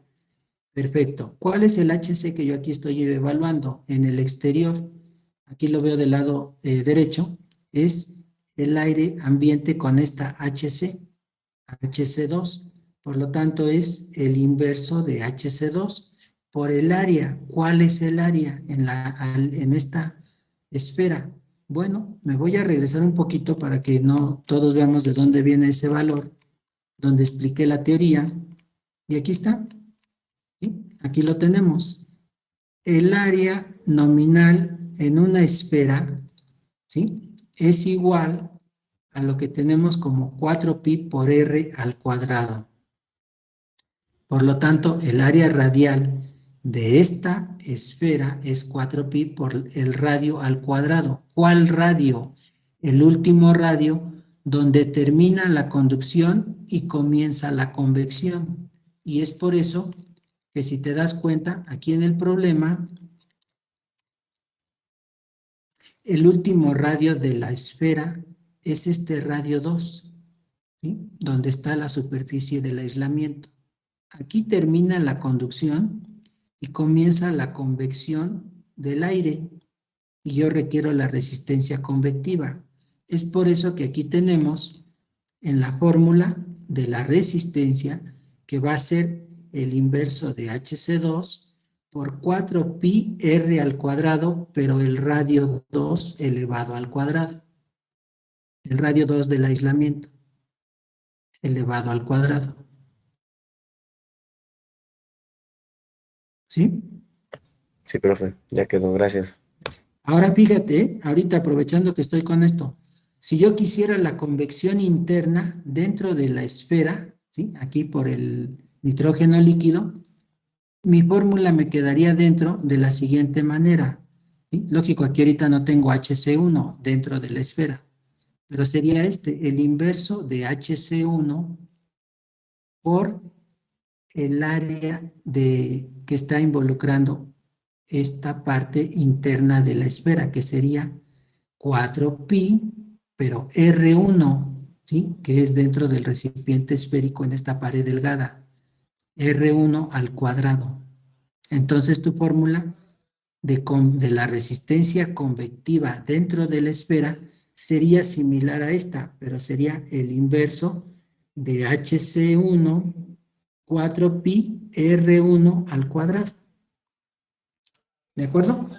Perfecto. ¿Cuál es el HC que yo aquí estoy evaluando? En el exterior, aquí lo veo del lado derecho, es el aire ambiente con esta HC, HC2. Por lo tanto, es el inverso de HC2 por el área. ¿Cuál es el área en esta esfera? Bueno, me voy a regresar un poquito para que no todos veamos de dónde viene ese valor, donde expliqué la teoría. Y aquí está. ¿Sí? Aquí lo tenemos. El área nominal en una esfera, ¿sí?, es igual a lo que tenemos como 4pi por r al cuadrado. Por lo tanto, el área radial de esta esfera es 4pi por el radio al cuadrado. ¿Cuál radio? El último radio donde termina la conducción y comienza la convección. Y es por eso que si te das cuenta, aquí en el problema, el último radio de la esfera es este radio 2, ¿sí?, donde está la superficie del aislamiento. Aquí termina la conducción y comienza la convección del aire y yo requiero la resistencia convectiva. Es por eso que aquí tenemos en la fórmula de la resistencia que va a ser el inverso de HC2 por 4pi r al cuadrado, pero el radio 2 elevado al cuadrado. El radio 2 del aislamiento elevado al cuadrado. ¿Sí? Sí, profe, ya quedó, gracias. Ahora fíjate, ahorita aprovechando que estoy con esto, si yo quisiera la convección interna dentro de la esfera, ¿sí?, aquí por el nitrógeno líquido, mi fórmula me quedaría dentro de la siguiente manera, ¿sí? Lógico, aquí ahorita no tengo HC1 dentro de la esfera, pero sería el inverso de HC1 por el área que está involucrando esta parte interna de la esfera, que sería 4pi, pero R1, ¿sí?, que es dentro del recipiente esférico en esta pared delgada, R1 al cuadrado. Entonces tu fórmula de la resistencia convectiva dentro de la esfera sería similar a esta, pero sería el inverso de HC1 4pi R1 al cuadrado. ¿De acuerdo?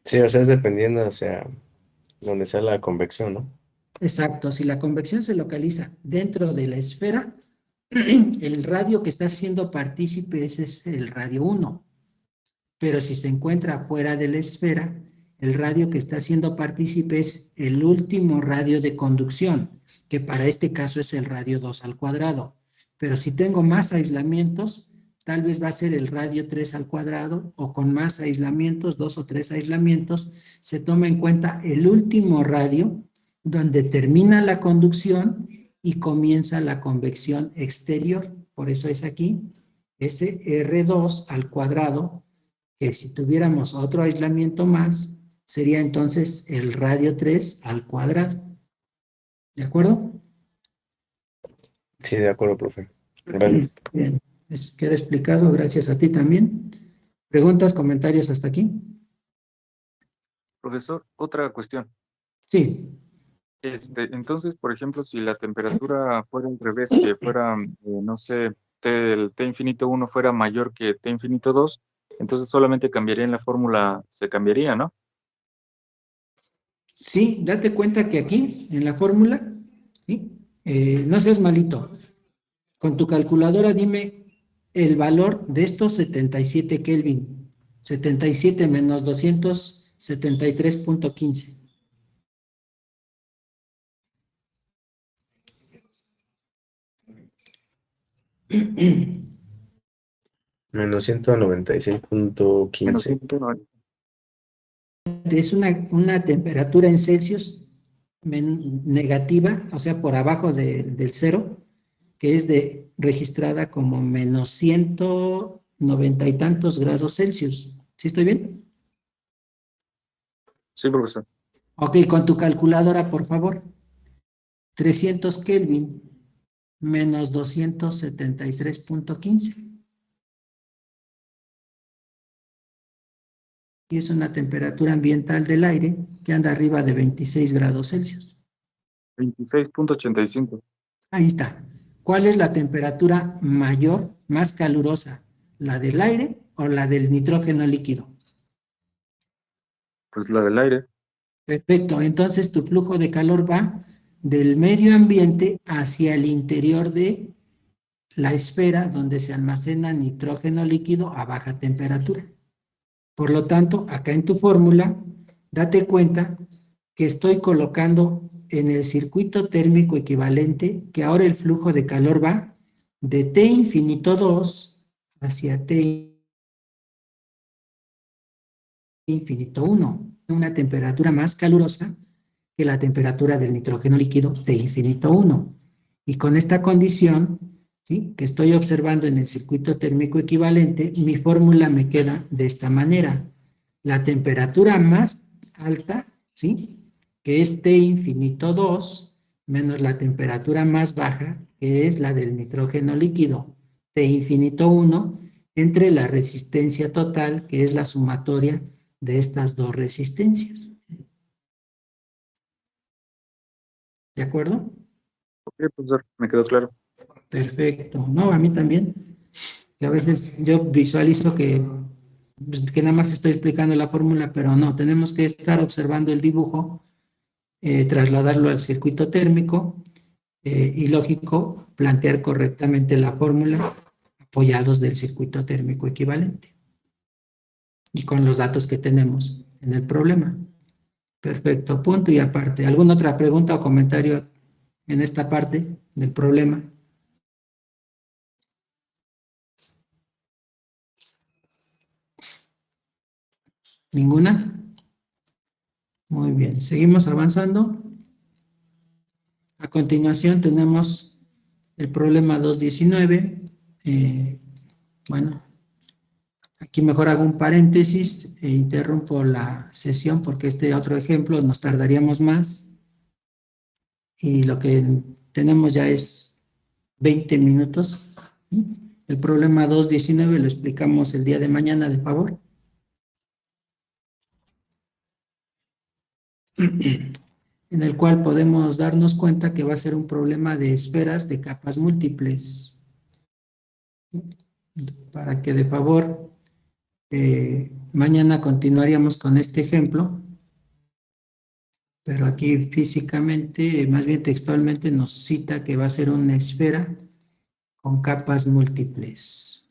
Sí, o sea, es dependiendo, o sea, donde sea la convección, ¿no? Exacto, si la convección se localiza dentro de la esfera, el radio que está siendo partícipe ese es el radio 1. Pero si se encuentra fuera de la esfera, el radio que está siendo partícipe es el último radio de conducción, que para este caso es el radio 2 al cuadrado. Pero si tengo más aislamientos, tal vez va a ser el radio 3 al cuadrado, o con más aislamientos, 2 o 3 aislamientos, se toma en cuenta el último radio donde termina la conducción y comienza la convección exterior. Por eso es aquí, ese R2 al cuadrado, que si tuviéramos otro aislamiento más, sería entonces el radio 3 al cuadrado. ¿De acuerdo? Sí, de acuerdo, profe. Gracias. Bien, queda explicado, gracias a ti también. ¿Preguntas, comentarios hasta aquí? Profesor, otra cuestión. Sí. Entonces, por ejemplo, si la temperatura fuera al revés, que fuera, no sé, el T infinito 1 fuera mayor que T infinito 2, entonces solamente cambiaría en la fórmula, se cambiaría, ¿no? Sí, date cuenta que aquí, en la fórmula, ¿sí? No seas malito. Con tu calculadora dime el valor de estos 77 Kelvin. 77 menos 273.15. Menos 196.15. Menos 190. Es una temperatura en Celsius negativa, o sea, por abajo del cero, que es registrada como menos 190 y tantos grados Celsius. ¿Sí estoy bien? Sí, profesor. Ok, con tu calculadora, por favor. 300 Kelvin menos 273.15. Y es una temperatura ambiental del aire que anda arriba de 26 grados Celsius. 26.85. Ahí está. ¿Cuál es la temperatura mayor, más calurosa? ¿La del aire o la del nitrógeno líquido? Pues la del aire. Perfecto. Entonces tu flujo de calor va del medio ambiente hacia el interior de la esfera donde se almacena nitrógeno líquido a baja temperatura. Por lo tanto, acá en tu fórmula, date cuenta que estoy colocando en el circuito térmico equivalente que ahora el flujo de calor va de T infinito 2 hacia T infinito 1, una temperatura más calurosa que la temperatura del nitrógeno líquido T infinito 1. Y con esta condición, ¿sí?, que estoy observando en el circuito térmico equivalente, mi fórmula me queda de esta manera. La temperatura más alta, ¿sí?, que es T infinito 2, menos la temperatura más baja, que es la del nitrógeno líquido, T infinito 1, entre la resistencia total, que es la sumatoria de estas dos resistencias. ¿De acuerdo? Ok, profesor, me quedó claro. Perfecto. No, a mí también. Que a veces yo visualizo que nada más estoy explicando la fórmula, pero no, tenemos que estar observando el dibujo, trasladarlo al circuito térmico y lógico, plantear correctamente la fórmula apoyados del circuito térmico equivalente y con los datos que tenemos en el problema. Perfecto, punto y aparte. ¿Alguna otra pregunta o comentario en esta parte del problema? ¿Ninguna? Muy bien, seguimos avanzando. A continuación tenemos el problema 219. Bueno, aquí mejor hago un paréntesis e interrumpo la sesión porque este otro ejemplo nos tardaríamos más. Y lo que tenemos ya es 20 minutos. El problema 219 lo explicamos el día de mañana, de favor. En el cual podemos darnos cuenta que va a ser un problema de esferas de capas múltiples. Para que de favor mañana continuaríamos con este ejemplo, pero aquí físicamente, más bien textualmente, nos cita que va a ser una esfera con capas múltiples.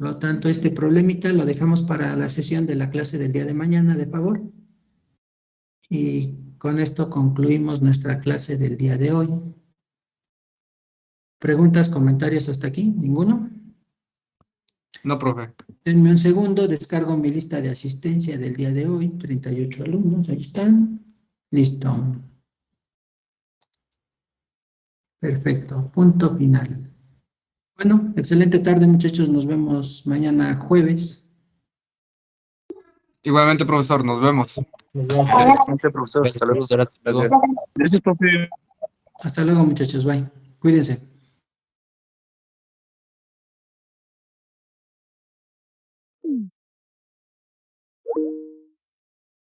Por lo tanto, este problemita lo dejamos para la sesión de la clase del día de mañana, de favor. Y con esto concluimos nuestra clase del día de hoy. ¿Preguntas, comentarios hasta aquí? ¿Ninguno? No, profe. Denme un segundo, descargo mi lista de asistencia del día de hoy. 38 alumnos, ahí están. Listo. Perfecto, punto final. Bueno, excelente tarde, muchachos. Nos vemos mañana jueves. Igualmente, profesor, nos vemos. Excelente, profesor. Gracias, Hasta luego. profesor. Hasta luego. Gracias. Gracias, profe. Hasta luego, muchachos. Bye. Cuídense.